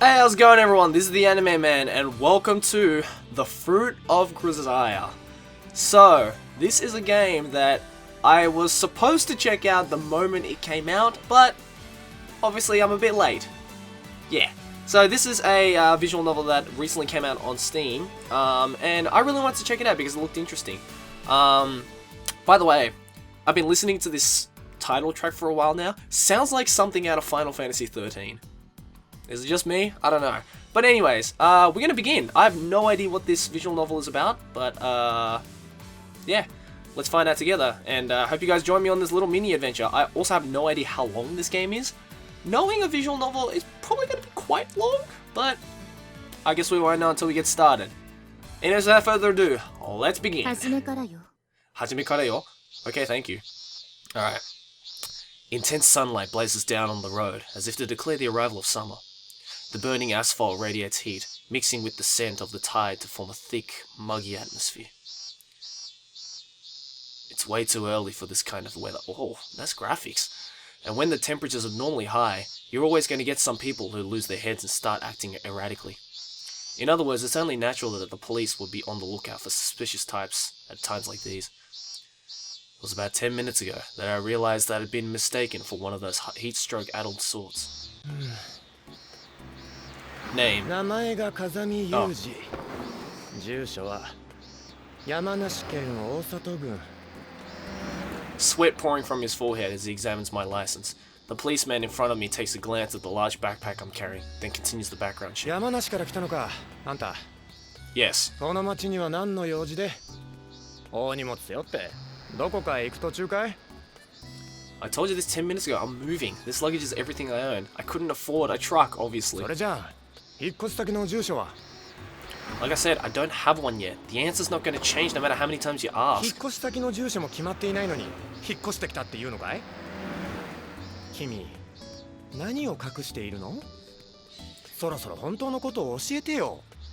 Hey, how's it going everyone? This is the Anime Man and welcome to The Fruit of Grisaia. So, this is a game that I was supposed to check out the moment it came out, but obviously I'm a bit late. Yeah. So this is a visual novel that recently came out on Steam, and I really wanted to check it out because it looked interesting. By the way, I've been listening to this title track for a while now. Sounds like something out of Final Fantasy 13. Is it just me? I don't know. But anyways, we're going to begin. I have no idea what this visual novel is about, but yeah, let's find out together. And hope you guys join me on this little mini adventure. I also have no idea how long this game is. Knowing a visual novel is probably going to be quite long, but I guess we won't know until we get started. And without further ado, let's begin. Hajime kara yo. Okay, thank you. Alright. Intense sunlight blazes down on the road, as if to declare the arrival of summer. The burning asphalt radiates heat, mixing with the scent of the tide to form a thick, muggy atmosphere. It's way too early for this kind of weather. Oh, that's graphics. And when the temperatures are normally high, you're always going to get some people who lose their heads and start acting erratically. In other words, it's only natural that the police would be on the lookout for suspicious types at times like these. It was about 10 minutes ago that I realized that I'd been mistaken for one of those heat-stroke-addled sorts. Name. Oh. Sweat pouring from his forehead as he examines my license. The policeman in front of me takes a glance at the large backpack I'm carrying, then continues the background check. Yes. I told you this 10 minutes ago, I'm moving. This luggage is everything I own. I couldn't afford a truck, obviously. Like I said, I don't have one yet. The answer's not going to change no matter how many times you ask.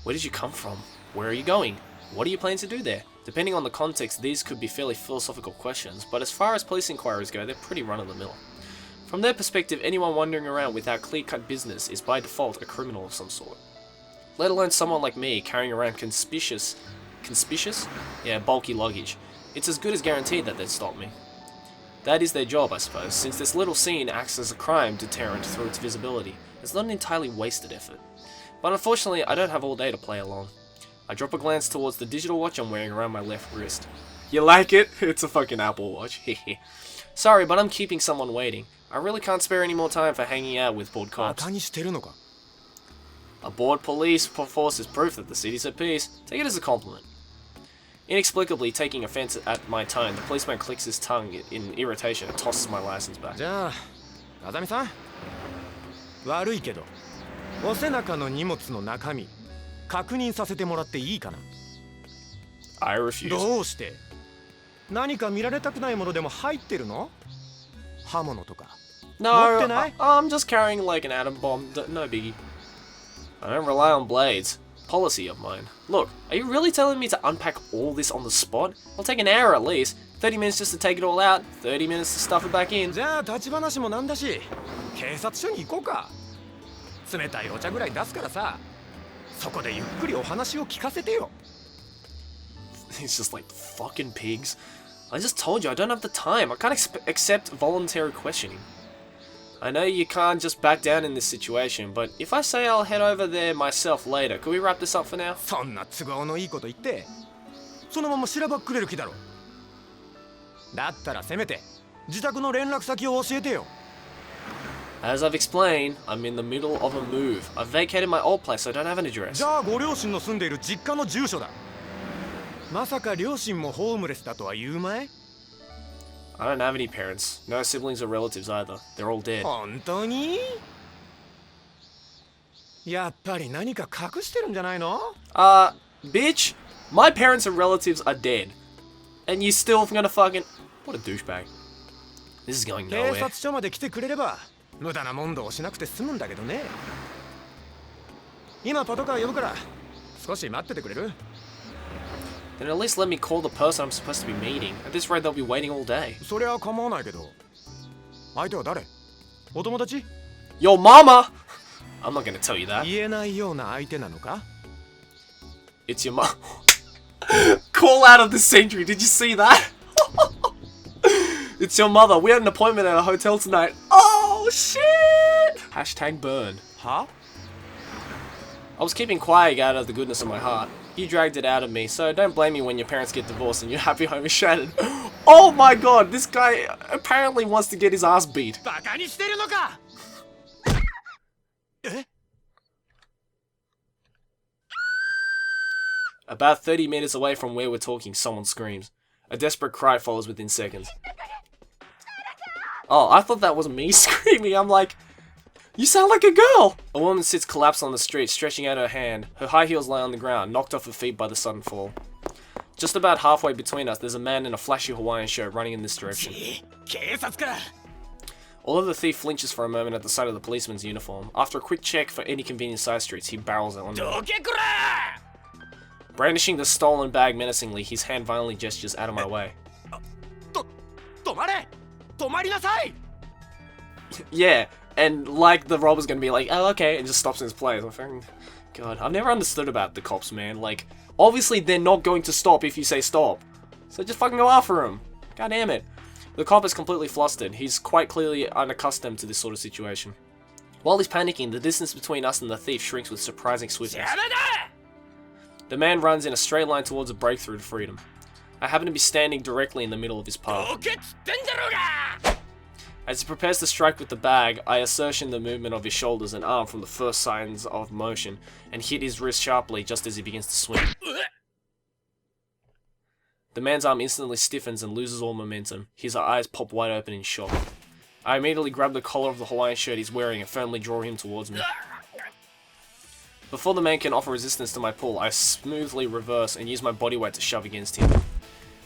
Where did you come from? Where are you going? What are you planning to do there? Depending on the context, these could be fairly philosophical questions, but as far as police inquiries go, they're pretty run-of-the-mill. From their perspective, anyone wandering around without clear-cut business is by default a criminal of some sort. Let alone someone like me carrying around conspicuous? Yeah, bulky luggage. It's as good as guaranteed that they'd stop me. That is their job, I suppose, since this little scene acts as a crime deterrent through its visibility. It's not an entirely wasted effort. But unfortunately, I don't have all day to play along. I drop a glance towards the digital watch I'm wearing around my left wrist. You like it? It's a fucking Apple Watch. Sorry, but I'm keeping someone waiting. I really can't spare any more time for hanging out with bored cops. A bored police force is proof that the city's at peace. Take it as a compliment. Inexplicably taking offense at my tone, the policeman clicks his tongue in irritation and tosses my license back. I refuse. No, I'm just carrying like an atom bomb, no biggie. I don't rely on blades. Policy of mine. Look, are you really telling me to unpack all this on the spot? I'll take an hour at least. 30 minutes just to take it all out, 30 minutes to stuff it back in. It's just like, fucking pigs. I just told you I don't have the time. I can't accept voluntary questioning. I know you can't just back down in this situation, but if I say I'll head over there myself later, could we wrap this up for now? As I've explained, I'm in the middle of a move. I've vacated my old place, so I don't have an address. I don't have any parents. No siblings or relatives either. They're all dead. Bitch, my parents and relatives are dead. And you still gonna fucking... What a douchebag. This is going nowhere. Then at least let me call the person I'm supposed to be meeting. At this rate, they'll be waiting all day. Your mama! I'm not gonna tell you that. 言えないような相手なのか? It's your mom. Call out of the century, did you see that? It's your mother. We had an appointment at a hotel tonight. Oh shit! Hashtag burn. Huh? I was keeping quiet out of the goodness of my heart. You dragged it out of me, so don't blame me when your parents get divorced and your happy home is shattered. Oh my god, this guy apparently wants to get his ass beat. バカにしてるのか? About 30 meters away from where we're talking, someone screams. A desperate cry follows within seconds. Oh, I thought that was me screaming. I'm like, you sound like a girl! A woman sits collapsed on the street, stretching out her hand. Her high heels lie on the ground, knocked off her feet by the sudden fall. Just about halfway between us, there's a man in a flashy Hawaiian shirt running in this direction. Although the thief flinches for a moment at the sight of the policeman's uniform, after a quick check for any convenient side streets, he barrels on them. Brandishing the stolen bag menacingly, his hand violently gestures out of my way. Yeah, and like the robber's gonna be like, oh okay, and just stops in his place. God, I've never understood about the cops, man. Like, obviously they're not going to stop if you say stop. So just fucking go after him. God damn it. The cop is completely flustered. He's quite clearly unaccustomed to this sort of situation. While he's panicking, the distance between us and the thief shrinks with surprising swiftness. The man runs in a straight line towards a breakthrough to freedom. I happen to be standing directly in the middle of his path. As he prepares to strike with the bag, I assertion the movement of his shoulders and arm from the first signs of motion, and hit his wrist sharply just as he begins to swing. The man's arm instantly stiffens and loses all momentum. His eyes pop wide open in shock. I immediately grab the collar of the Hawaiian shirt he's wearing and firmly draw him towards me. Before the man can offer resistance to my pull, I smoothly reverse and use my body weight to shove against him.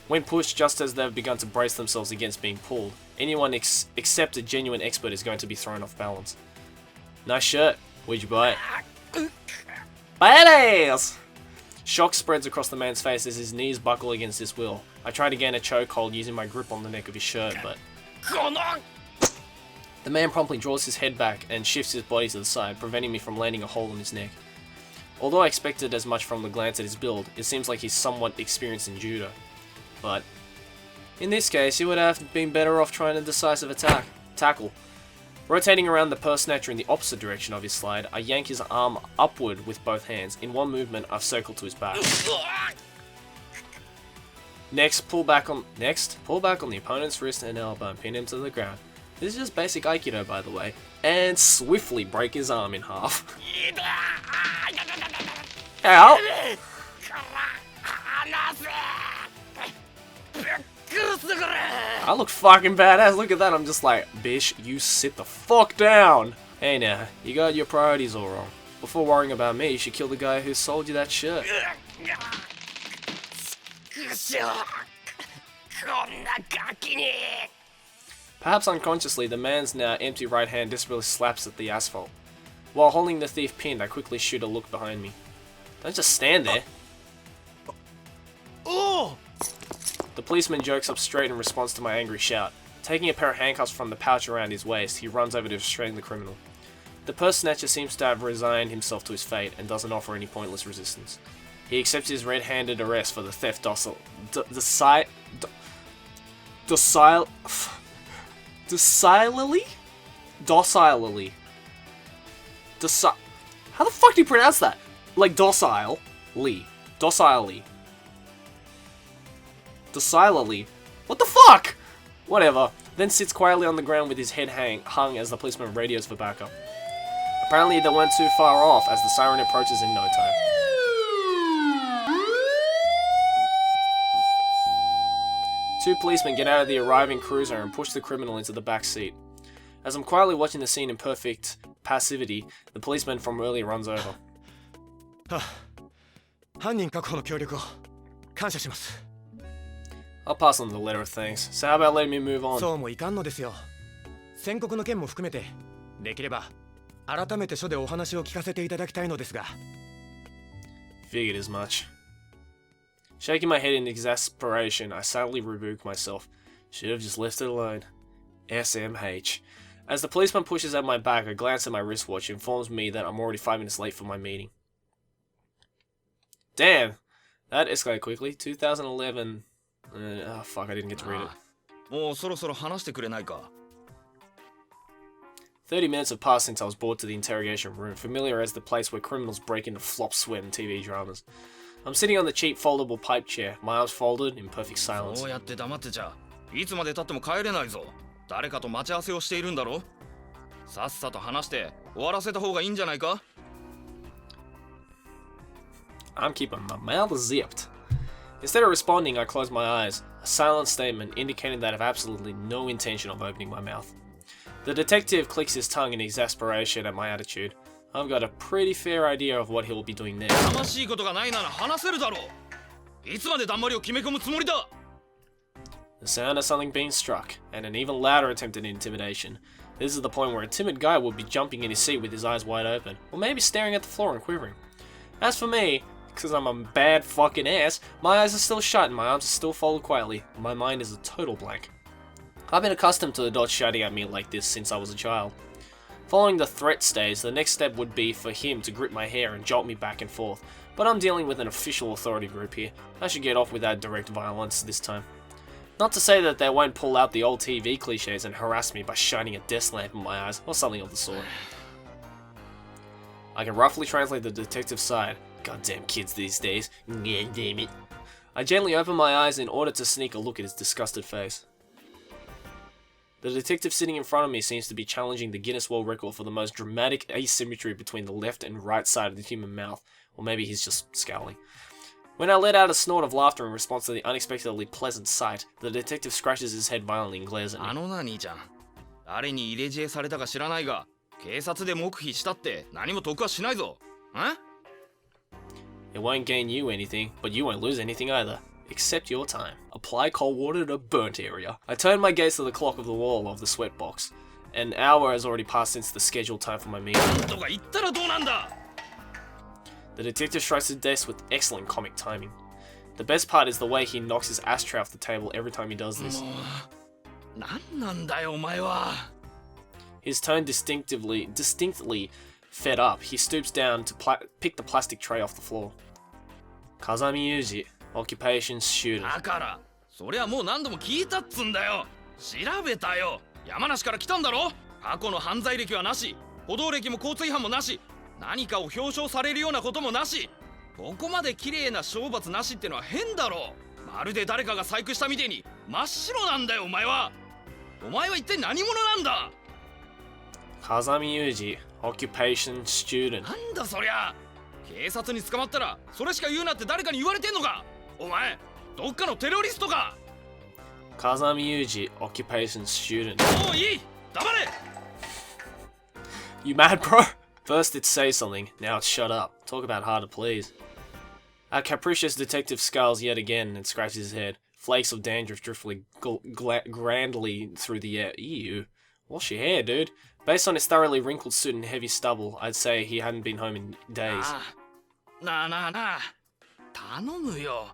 When pushed, just as they've begun to brace themselves against being pulled, anyone except a genuine expert is going to be thrown off balance. Nice shirt. Where'd you buy it? Badass! Shock spreads across the man's face as his knees buckle against his will. I try to gain a chokehold using my grip on the neck of his shirt, but... The man promptly draws his head back and shifts his body to the side, preventing me from landing a hole in his neck. Although I expected as much from the glance at his build, it seems like he's somewhat experienced in judo. But, in this case, he would have been better off trying a decisive tackle. Rotating around the purse snatcher in the opposite direction of his slide, I yank his arm upward with both hands. In one movement, I've circled to his back. Next, pull back on the opponent's wrist and elbow and pin him to the ground. This is just basic Aikido, by the way. And swiftly break his arm in half. Ow! I look fucking badass. Look at that. I'm just like, bitch, you sit the fuck down. Hey now, you got your priorities all wrong. Before worrying about me, you should kill the guy who sold you that shirt. Perhaps unconsciously, the man's now empty right hand desperately slaps at the asphalt. While holding the thief pinned, I quickly shoot a look behind me. Don't just stand there. Oh! The policeman jokes up straight in response to my angry shout. Taking a pair of handcuffs from the pouch around his waist, he runs over to restrain the criminal. The purse snatcher seems to have resigned himself to his fate and doesn't offer any pointless resistance. He accepts his red-handed arrest for the theft docilely. How the fuck do you pronounce that? Like docilely. Docilely. What the fuck? Whatever. Then sits quietly on the ground with his head hung as the policeman radios for backup. Apparently they weren't too far off as the siren approaches in no time. Two policemen get out of the arriving cruiser and push the criminal into the back seat. As I'm quietly watching the scene in perfect passivity, the policeman from earlier runs over. I'll pass on the letter of thanks, so how about letting me move on? Figured as much. Shaking my head in exasperation, I sadly rebuke myself. Should have just left it alone. SMH. As the policeman pushes at my back, I glance at my wristwatch and informs me that I'm already 5 minutes late for my meeting. Damn! That escalated quickly. 2011... fuck, I didn't get to read it. もうそろそろ話してくれないか 30 minutes have passed since I was brought to the interrogation room, familiar as the place where criminals break into flop sweat in TV dramas. I'm sitting on the cheap foldable pipe chair, my arms folded in perfect silence. そうやって黙ってちゃいつまで経っても帰れないぞ誰かと待ち合わせをしているんだろさっさと話して終わらせた方がいいんじゃないか I'm keeping my mouth zipped. Instead of responding, I close my eyes, a silent statement indicating that I have absolutely no intention of opening my mouth. The detective clicks his tongue in exasperation at my attitude. I've got a pretty fair idea of what he will be doing next. 悲しいことがないなら話せるだろういつまで黙りを決め込むつもりだ The sound of something being struck, and an even louder attempt at intimidation. This is the point where a timid guy would be jumping in his seat with his eyes wide open, or maybe staring at the floor and quivering. As for me, because I'm a bad fucking ass, my eyes are still shut and my arms are still folded quietly. My mind is a total blank. I've been accustomed to adults shouting at me like this since I was a child. Following the threat stage, the next step would be for him to grip my hair and jolt me back and forth, but I'm dealing with an official authority group here. I should get off without direct violence this time. Not to say that they won't pull out the old TV cliches and harass me by shining a desk lamp in my eyes, or something of the sort. I can roughly translate the detective's side. Goddamn kids these days. Yeah, damn it. I gently open my eyes in order to sneak a look at his disgusted face. The detective sitting in front of me seems to be challenging the Guinness World Record for the most dramatic asymmetry between the left and right side of the human mouth, or maybe he's just scowling. When I let out a snort of laughter in response to the unexpectedly pleasant sight, the detective scratches his head violently and glares at me. あのな兄ちゃん誰に入れ知恵されたか知らないが警察で黙秘したって何も得はしないぞん It won't gain you anything, but you won't lose anything either. Except your time. Apply cold water to a burnt area. I turn my gaze to the clock of the wall of the sweatbox. An hour has already passed since the scheduled time for my meeting. とか言ったらどうなんだ The detective strikes his desk with excellent comic timing. The best part is the way he knocks his ashtray off the table every time he does this. 何なんだよお前は His tone distinctly fed up. He stoops down to pick the plastic tray off the floor. Kazami Yuji, occupation student. だからそりゃもう何度も聞いたっつんだよ調べたよ山梨から来たんだろ過去の犯罪歴はなし歩道歴も交通違反もなし何かを表彰されるようなこともなしここまで綺麗な懲罰なしってのは変だろまるで誰かが細工したみてえに真っ白なんだよお前は一体何者なんだ Kazami Yuji, occupation student. なんだそりゃ警察に捕まったらそれしか言うなって誰かに言われてんのかお前どっかのテロリストか Kazami Yuji, occupation student. もういい黙れ You mad, bro? First it's say something, now it's shut up. Talk about hard to please. Our capricious detective scowls yet again and scratches his head. Flakes of dandruff drift grandly through the air. Ew. Wash your hair, dude. Based on his thoroughly wrinkled suit and heavy stubble, I'd say he hadn't been home in days. なあ頼むよ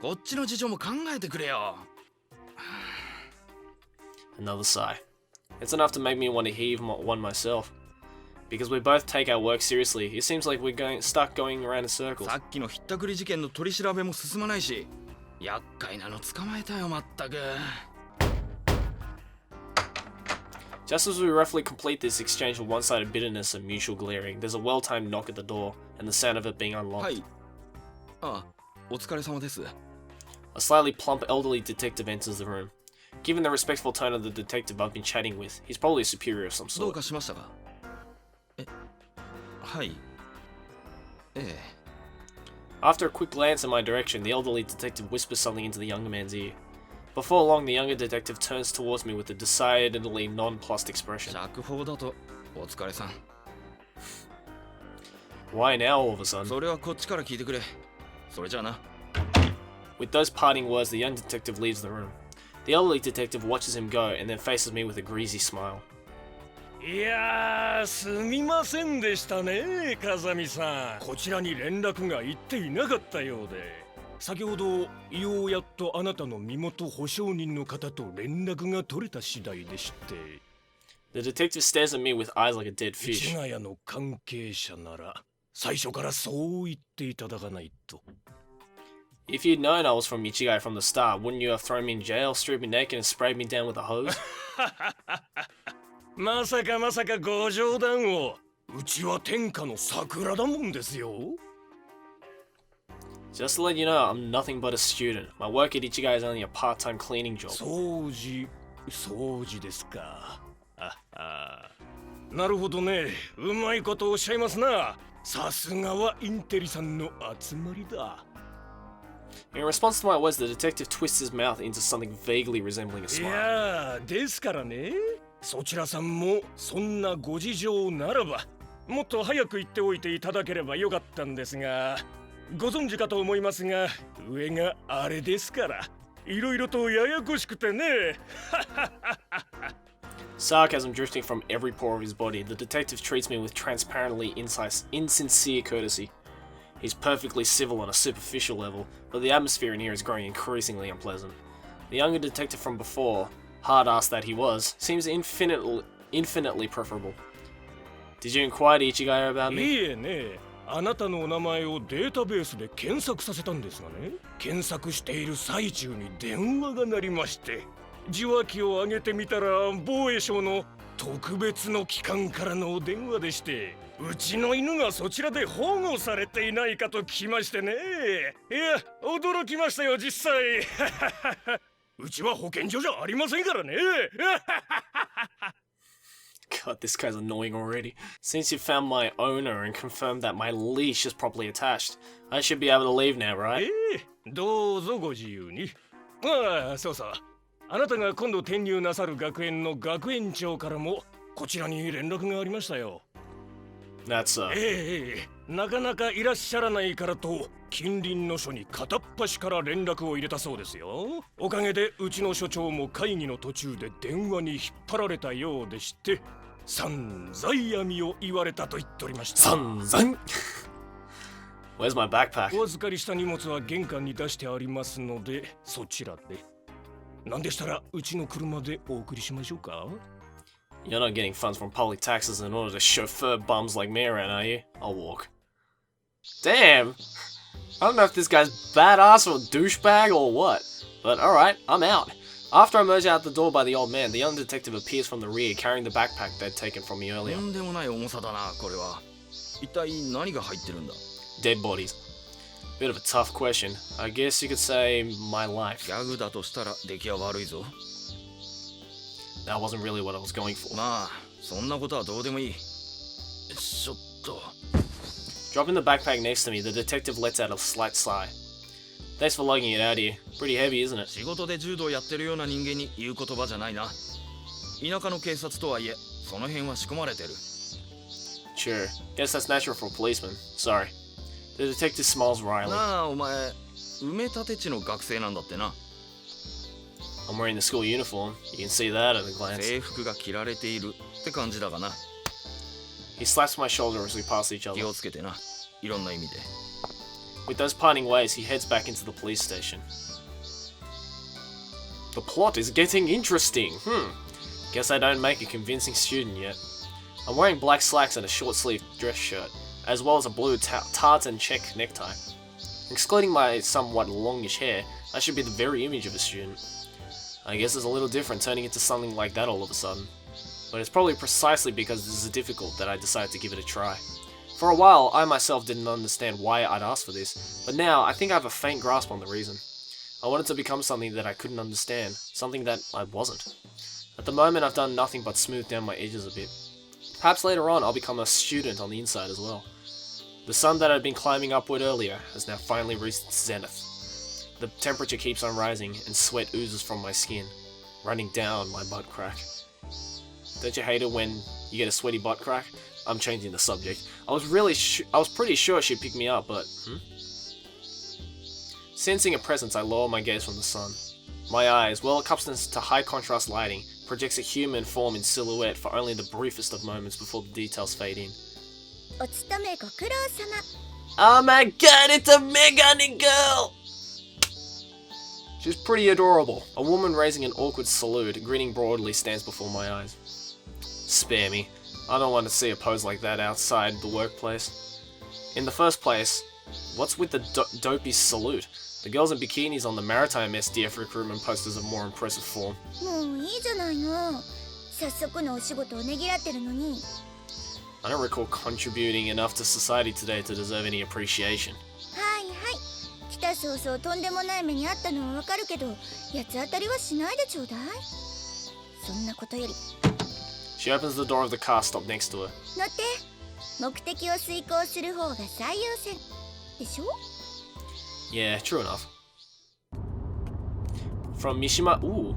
こっちの事情も考えてくれよ Another sigh. It's enough to make me want to heave one myself. Because we both take our work seriously, it seems like we're stuck going around in circles. さっきのひったくり事件の取り調べも進まないし厄介なの捕まえたよまったく Just as we roughly complete this exchange of one-sided bitterness and mutual glaring, there's a well-timed knock at the door, and the sound of it being unlocked. はいあお疲れ様です A slightly plump elderly detective enters the room. Given the respectful tone of the detective I've been chatting with, he's probably a superior of some どう sort. かしましたかはいええ After a quick glance in my direction, the elderly detective whispers something into the younger man's ear. Before long, the younger detective turns towards me with a decidedly nonplussed expression. 釈放だとお疲れさん Why now all of a sudden? それはこっちから聞いてくれそれじゃあな With those parting words, the young detective leaves the room. The elderly detective watches him go and then faces me with a greasy smile. いやーすみませんでしたね風見さんこちらに連絡が行っていなかったようで先ほどようやっとあなたの身元保証人の方と連絡が取れた次第でして The detective stares at me with eyes like a dead 市 fish. ヶ谷の関係者なら最初からそう言っていただかないと。 If you'd known I was from Ichigai from the start, wouldn't you have thrown me in jail, stripped me naked, and sprayed me down with a hose? まさかご冗談を。うちは天下の桜だもんですよ。 Just to let you know, I'm nothing but a student. My work at Ichigai is only a part-time cleaning job. 掃除ですか。なるほどね。うまいことおっしゃいますな。さすがはインテリさんの集まりだ。 In response to my words, the detective twists his mouth into something vaguely resembling a い smile. やー、ですからね。そちらさんもそんなご事情ならば、もっと早く言っておいていただければよかったんですが、ご存知かと思いますが、上があれですから、いろいろとややこしくてね。Sarcasm drifting from every pore of his body, the detective treats me with transparently insincere courtesy. He's perfectly civil on a superficial level, but the atmosphere in here is growing increasingly unpleasant. The younger detective from before, hard-ass that he was, seems infinitely preferable. Did you inquire to Ichigai about me? いいえね。あなたのお名前をデータベースで検索させたんですがね。検索している最中に電話が鳴りまして、受話器を上げてみたら防衛省の特別の機関からのお電話でして、うちの犬がそちらで保護されていないかと聞きましてね。いや、驚きましたよ実際。うちは保健所じゃありませんからね。God, this guy's annoying already. Since you found my owner and confirmed that my leash is properly attached, I should be able to leave now, right? どうぞご自由に。ああ、そうそう。あなたが今度転入なさる学園の学園長からもこちらに連絡がありましたよ。That's なかなかいらっしゃらないからと近隣の署に片っ端から連絡を入れたそうですよ。おかげでうちの所長も会議の途中で電話に引っ張られたようでして、散々闇を言われたと言っておりました。散々. Where's my backpack? お預かりした荷物は玄関に出してありますので、そちらで。なんでしたらうちの車でお送りしましょうか。 You're not getting funds from public taxes in order to chauffeur bums like me around, are you? I'll walk. Damn! I don't know if this guy's badass or douchebag or what, but alright, I'm out. After I emerge out the door by the old man, the young detective appears from the rear carrying the backpack they'd taken from me と earlier. んでもない重さだなこれは。一体何が入ってるんだ。 Dead bodies. Bit of a tough question. I guess you could say my life. ギャグだとしたら出来は悪いぞ。 That wasn't really what I was going for. まあそんなことはどうでもいい。ちょっと。 Dropping the backpack next to me, the detective lets out a slight sigh. Thanks for lugging it out here. Pretty heavy, isn't it? 仕事で柔道やってるような人間に言う言葉じゃないな。田舎の警察とはいえ、その辺は仕込まれてる。 Sure. Guess that's natural for a policeman. Sorry. The detective smiles wryly. なあお前、埋め立て地の学生なんだってな。 I'm wearing the school uniform. You can see that at a glance. 制服が着られているって感じだがな。 He slaps my shoulder as we pass each 気 other. をつけてな。いろんな意味で。 With those parting ways, he heads back into the police station. The plot is getting interesting. Guess I don't make a convincing student yet. I'm wearing black slacks and a short-sleeved dress shirt, as well as a blue tartan check necktie. Excluding my somewhat longish hair, I should be the very image of a student. I guess it's a little different turning into something like that all of a sudden. But it's probably precisely because this is difficult that I decided to give it a try. For a while, I myself didn't understand why I'd asked for this, but now I think I have a faint grasp on the reason. I wanted to become something that I couldn't understand, something that I wasn't. At the moment, I've done nothing but smooth down my edges a bit. Perhaps later on, I'll become a student on the inside as well. The sun that had been climbing upward earlier has now finally reached its zenith. The temperature keeps on rising, and sweat oozes from my skin, running down my butt crack. Don't you hate it when you get a sweaty butt crack? I'm changing the subject. I was pretty sure she'd pick me up, but Sensing a presence, I lower my gaze from the sun. My eyes, well accustomed to high contrast lighting, projects a human form in silhouette for only the briefest of moments before the details fade in. お勤めご苦労様。 Oh my god, it's a Megane girl! She's pretty adorable. A woman raising an awkward salute, grinning broadly, stands before my eyes. Spare me. I don't want to see a pose like that outside the workplace. In the first place, what's with the dopey salute? The girls in bikinis on the Maritime SDF recruitment posters are more impressive form. もういいじゃないの。早速のお仕事をねぎらってるのに。I don't recall contributing enough to society today to deserve any appreciation. はいはい。来た早々とんでもない目にあったのはわかるけど、八つ当たりはしないでちょうだい。そんなことより。She opens the door of the car stop next to her. 乗って。目的を遂行する方が最優先。でしょ? Yeah, true enough. From Mishima... Ooh,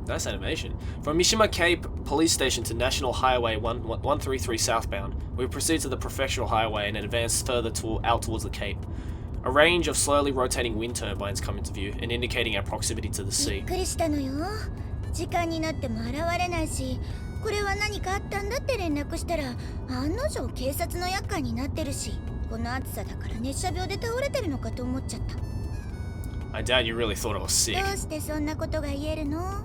nice animation. From Mishima Cape Police Station to National Highway 133 southbound, we proceed to the Prefectural Highway and advance further out towards the Cape. A range of slowly rotating wind turbines come into view and indicating our proximity to the び sea. っくりしたのよ。時間になっても現れないし、これは何かあったんだって連絡したら、案の定警察の厄介になってるし、この暑さだから熱射病で倒れてるのかと思っちゃった。I doubt you really thought I was sick. どうしてそんなことが言えるの?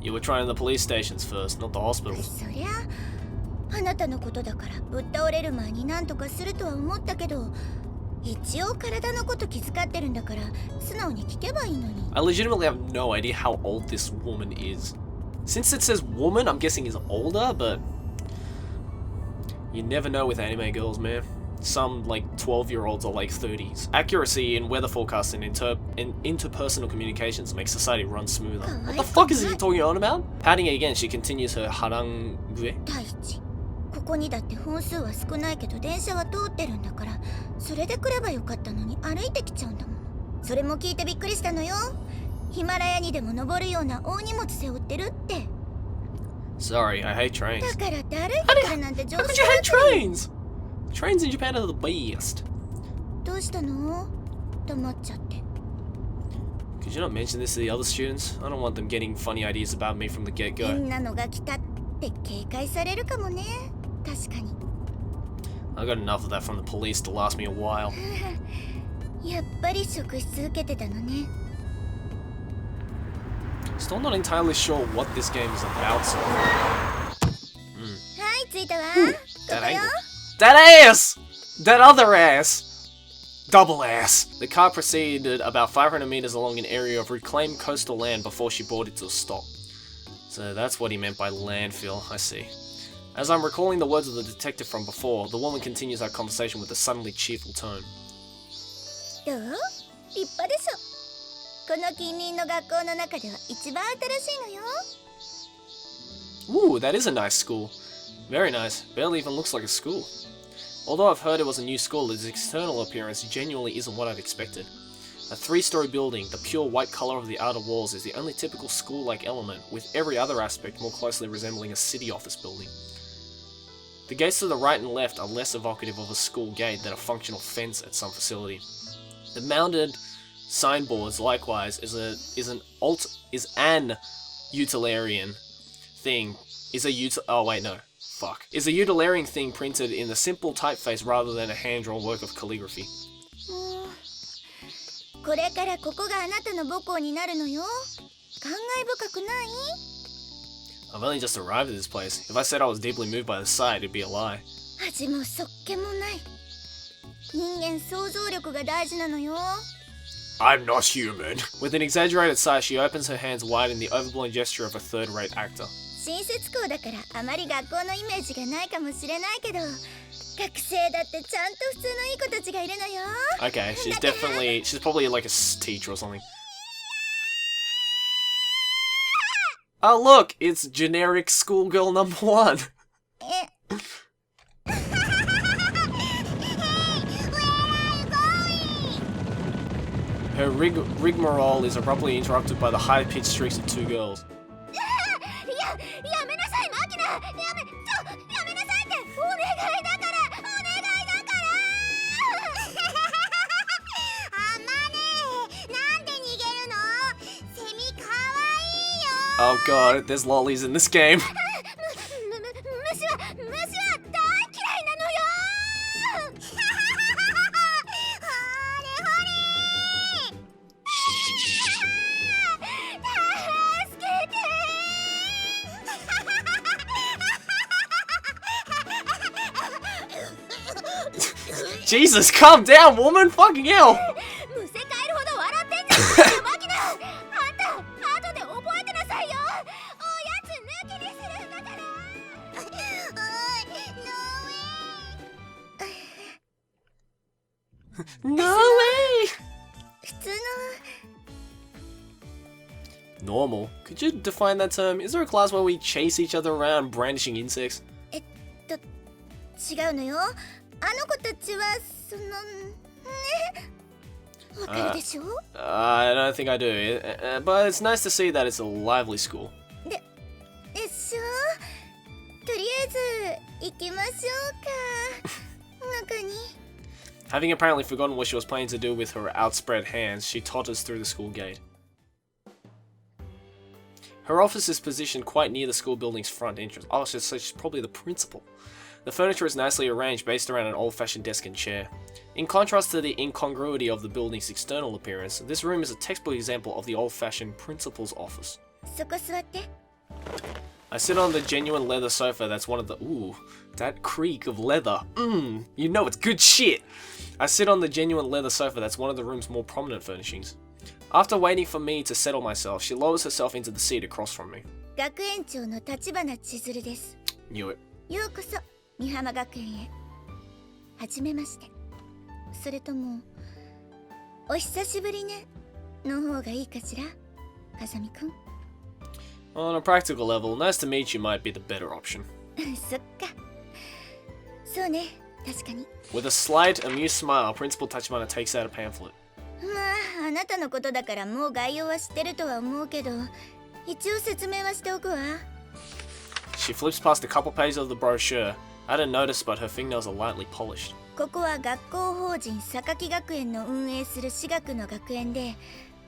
You were trying the police stations first, not the hospitals. そりゃ、あなたのことだからぶっ倒れる前に何とかするとは思ったけど、一応体のこと気遣ってるんだから素直に聞けばいいのに。I legitimately have no idea how old this woman is. Since it says woman, I'm guessing is older, but you never know with anime girls, man. Some like 12-year-olds are like 30s. Accuracy in weather forecasting and interpersonal communications makes society run smoother. What the fuck is he talking on about? Pouting again, she continues her harangue. 第一、ここにだって本数は少ないけど電車は通ってるんだから、それで来ればよかったのに歩いてきちゃうんだもん。それも聞いてびっくりしたのよ。ヒマラヤにでも登るような大荷物背負ってるって。Sorry, I hate trains. だからって歩いてくるなんて常 How could 識 you だ hate って。 trains? Trains in Japan are the best. どうしたの? 黙っちゃって。 Could you not mention this to the other students? I don't want them getting funny ideas about me from the 変 get-go. なのが来たって警戒されるかもね。確かに。I got enough of that from the police to last me a while. やっぱり職質受けてたのね。 Still not entirely sure what this game is about, so... はい、着いたわ。こ That こよ。 angle. That ass! That other ass! Double ass! The car proceeded about 500 meters along an area of reclaimed coastal land before she boarded to a stop. So that's what he meant by landfill, I see. As I'm recalling the words of the detective from before, the woman continues our conversation with a suddenly cheerful tone. どう? 立派でしょ。この近隣の学校の中では一番新しいのよ。 Ooh, that is a nice school. Very nice. Barely even looks like a school. Although I've heard it was a new school, its external appearance genuinely isn't what I'd expected. A 3-story building, the pure white color of the outer walls is the only typical school-like element, with every other aspect more closely resembling a city office building. The gates to the right and left are less evocative of a school gate than a functional fence at some facility. The mounted signboards, likewise, is an utilitarian thing. Is a utilitarian thing printed in a simple typeface rather than a hand-drawn work of calligraphy. これからここがあなたの母校になるのよ。感慨深くない? I've only just arrived at this place. If I said I was deeply moved by the sight, it'd be a lie. 恥もそっけもない。人間想像力が大事なのよ。 I'm not human. With an exaggerated sigh, she opens her hands wide in the overblown gesture of a third-rate actor. 新設校だからあまり学校のイメージがないかもしれないけど、学生だってちゃんと普通のいい子たちがいるのよ。 Okay, she's probably like a teacher or something. Oh look, it's generic schoolgirl number 1. Her rigmarole is abruptly interrupted by the high-pitched shrieks of 2 girls. やめなさいマキナ。やめなさいってお願いだからお願いだからあまねなんで逃げるの。セミかわいいよ。 Oh god, there's lollies in this game. 虫は大嫌いなのよ。助けて。Jesus, calm down, woman! Fucking hell! むせ返るほど笑ってんじゃんマキナあんた後で覚えてなさいよおやつ抜きにするんだからNo way! 普通の Normal? Could you define that term? Is there a class where we chase each other around brandishing insects? 違うのよあの子たちはそのわかるでしょ I don't think I do, but it's nice to see that it's a lively school. でしょとりあえず行きましょうか中に Having apparently forgotten what she was planning to do with her outspread hands, she totters through the school gate. Her office is positioned quite near the school building's front entrance. Oh, so she's probably the principal. The furniture is nicely arranged based around an old-fashioned desk and chair. In contrast to the incongruity of the building's external appearance, this room is a textbook example of the old-fashioned principal's office. そこ座って I sit on the genuine leather sofa that's one of the... Ooh, that creak of leather. You know it's good shit! I sit on the genuine leather sofa that's one of the room's more prominent furnishings. After waiting for me to settle myself, she lowers herself into the seat across from me. 学園長の立花千鶴です Knew it. ようこそ美浜学園へはじめましてそれともお久しぶりねの方がいいかしら風見くん On a practical level, nice to meet you might be the better option. そっかそうね確かに With a slight, amused smile, Principal Tachibana takes out a pamphlet. まああなたのことだからもう概要は知ってるとは思うけど一応説明はしておくわ She flips past a couple pages of the brochure. I didn't notice, but her fingernails are lightly polished. ここは学校法人榊学園の運営する私学の学園で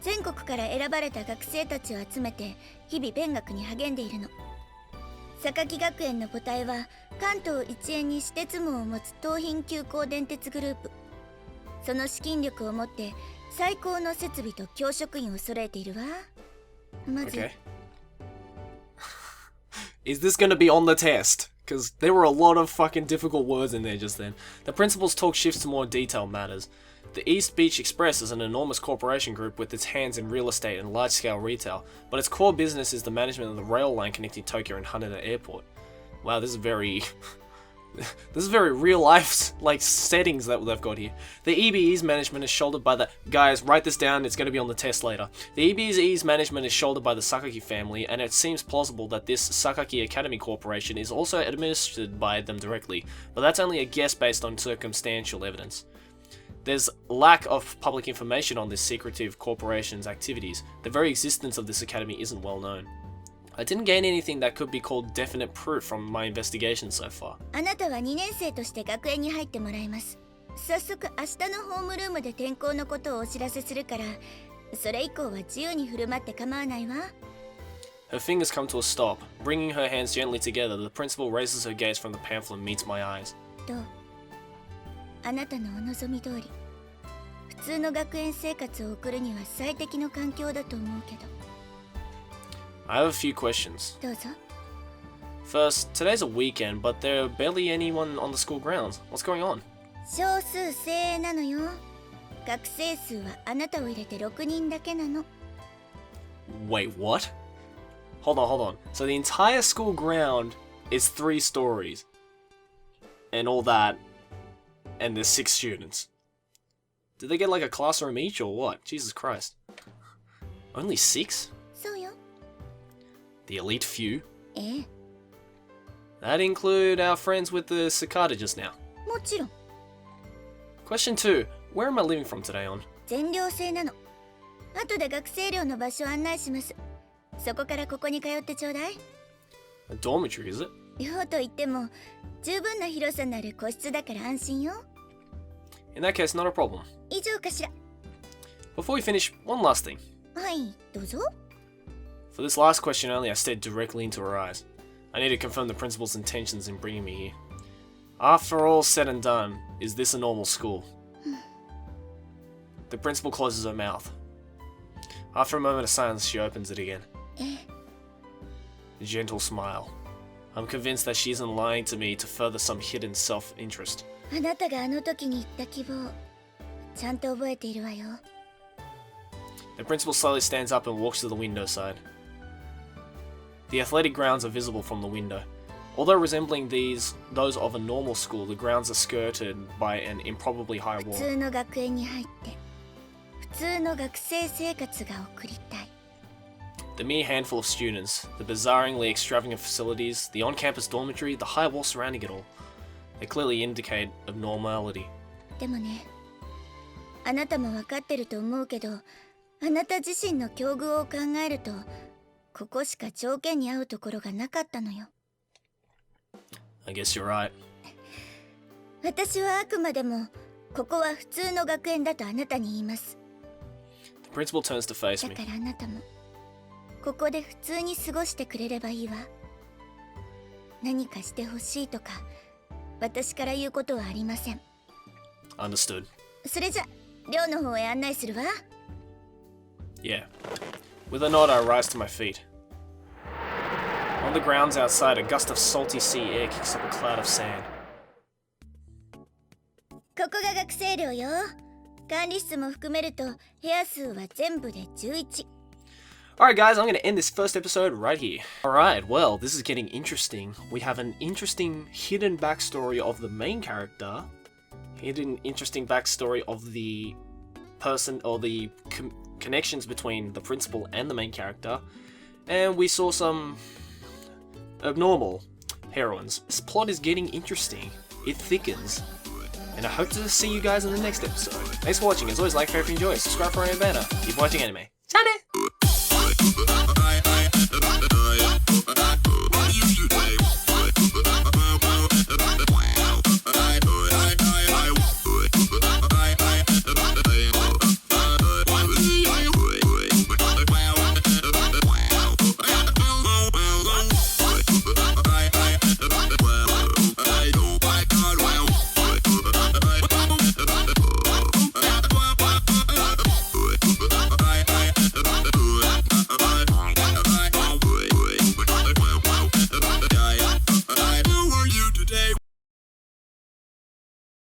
全国から選ばれた学生たちを集めて日々勉学に励んでいるの榊学園の母体は関東一円に私鉄網を持つ東浜急行電鉄グループその資金力を持って最高の設備と教職員を揃えているわまず、Okay. Is this gonna be on the test? Because there were a lot of fucking difficult words in there just then. The principal's talk shifts to more detailed matters. The East Beach Express is an enormous corporation group with its hands in real estate and large-scale retail, but its core business is the management of the rail line connecting Tokyo and Haneda Airport. Wow, this is very... this is very real-life, like, settings that they've got here. The EBE's management is shouldered by the... Guys, write this down, it's going to be on the test later. The EBE's management is shouldered by the Sakaki family, and it seems plausible that this Sakaki Academy Corporation is also administered by them directly, but that's only a guess based on circumstantial evidence. There's lack of public information on this secretive corporation's activities. The very existence of this academy isn't well known. I didn't gain anything that could be called definite proof from my investigation so far. あなたは2年生として学園に入ってもらいます早速明日のホームルームで転校のことをお知らせするからそれ以降は自由に振る舞って構わないわ Her fingers come to a stop. Bringing her hands gently together, the principal raises her gaze from the pamphlet and meets my eyes. どうあなたのお望み通り普通の学園生活を送るには最適の環境だと思うけど I have a few questions. どうぞ First, today's a weekend, but there are barely anyone on the school grounds. What's going on? 少数精鋭なのよ学生数はあなたを入れて6人だけなの Wait, what? Hold on. So the entire school ground is 3 stories. And all that. And there's 6 students. Did they get like a classroom each or what? Jesus Christ. Only 6? そうよ The elite few? ええ That include our friends with the cicada just now. もちろん Question 2. Where am I living from today on? 全寮制なの後で学生寮の場所を案内しますそこからここに通ってちょうだい A dormitory, is it? 寮といっても十分な広さのある個室だから安心よ In that case, not a problem. 以上かしら Before we finish, one last thing. はいどうぞ For this last question only, I stared directly into her eyes. I need to confirm the principal's intentions in bringing me here. After all said and done, is this a normal school? The principal closes her mouth. After a moment of silence, she opens it again. Eh. A gentle smile. I'm convinced that she isn't lying to me to further some hidden self-interest. あなたがあの時に言った希望、ちゃんと覚えているわよ。The principal slowly stands up and walks to the window side. The athletic grounds are visible from the window. Although resembling those of a normal school, the grounds are skirted by an improbably high 普 wall. 通の学園に入って、普通の学生生活が送りたい。The mere handful of students, the bizarrely extravagant facilities, the on-campus dormitory, the high wall surrounding it all. They clearly indicate abnormality. でもね、あなたも分かってると思うけど、あなた自身の境遇を考えると、ここしか条件に合うところがなかったのよ。I guess you're right. 私はあくまでも、ここは普通の学園だとあなたに言います。The principal turns to face だ me. からあなたも、ここで普通に過ごしてくれればいいわ。何かしてほしいとか、私から言うことはありません。Understood. それじゃ、寮の方へ案内するわ。Yeah. With a nod, I rise to my feet. On the grounds outside, a gust of salty sea air kicks up a cloud of sand. ここが学生寮よ。管理室も含めると部屋数は全部で11。Alright guys, I'm going to end this first episode right here. Alright, well, this is getting interesting. We have an interesting hidden backstory of the main character. Hidden interesting backstory of the person, or the connections between the principal and the main character. And we saw some abnormal heroines. This plot is getting interesting. It thickens. And I hope to see you guys in the next episode. Thanks for watching. As always, like, favorite, enjoy, subscribe for any banner. Keep watching anime. じゃあね